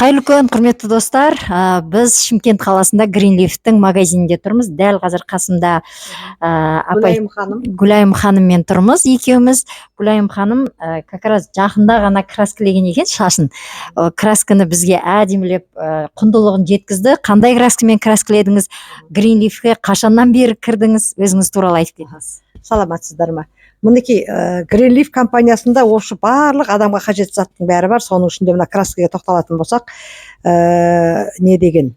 Қайырлы күн, құрметті достар. Біз Шымкент қаласында Greenleaf-тің магазинінде тұрмыз. Дәл қазір қасымда апай Гүлайым ханыммен тұрмыз екеуміз. Гүлайым ханым как раз жақында ғана краскілеген екен шашын. Краскіні бізге әдемілеп құндылығын жеткізді. Қандай краскімен краскіледіңіз? Greenleaf-ке қашаннан бері кірдіңіз? Өзіңіз туралы айтып кетіңіз. Саламатсыздар ма? Мінекей Greenleaf компаниясында осы барлық адамға қажет заттың бәрі бар. Соның ішінде мына краскіге тоқталатын болсақ, не деген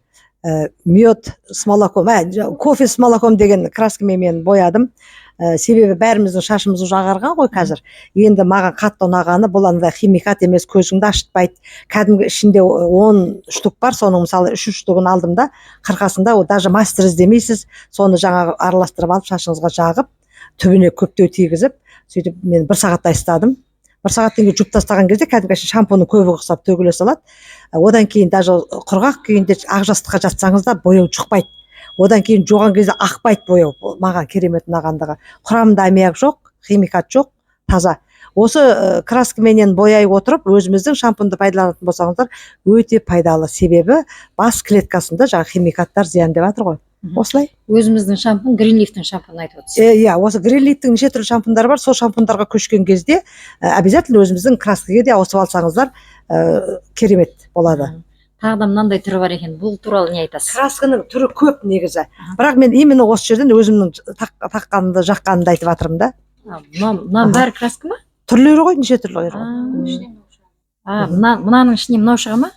мед с молоком, кофе с молоком деген краскімен мен боядым. Себебі бәріміздің шашымыз уже ағарған ғой қазір. Енді маған қатты ұнағаны, бұл андай химикат емес, көзіңді ашытпайды. Кәдімгі ішінде 10 штук бар, соның мысалы 3 штугын алдым да, қырқасында даже мастер іздемейсіз, соны жаңағы араластырып алып шашыңызға жағып, түбіне көптеу тигізіп, сөйтіп мен 1 сағаттай ұстадым. 1 сағаттан кейін жуып тастаған кезде кәдімгі шампунның көбі ұқсап төгіле салады. Одан кейін даже құрғақ күйінде ақ жастыққа жатсаңыз да бояу шықпайды. Одан кейін жуған кезде ақпайды бояу. Маған керемет ұнағандығы. Құрамында аммиак жоқ, химикат жоқ, таза. Осы краскіменен бояй отырып, өзіміздің шампунды пайдаланатын болсаңыздар, өте пайдалы. Себебі бас клеткасында жаңа химикаттар зиян деп жатыр ғой. Осылай. Өзіміздің шампун, Greenleaf-тің шампунын айтып отырсыз. Иә, осы Greenleaf-тің неше түрлі шампундары бар. Сол шампундарға көшкен кезде обязательно өзіміздің краскіге де ауысып алсаңыздар, керемет болады. Тағы да мынандай түрі бар екен. Бұл туралы не айтасыз? Краскінің түрі көп негізі. Бірақ мен именно осы жерден өзімнің таққанымды, жаққанымды айтып жатырмын да. Мынаның бәрі краска ма? Түрлері ғой, неше түрлі ғой. Мынаның ішіне мынау шыға ма?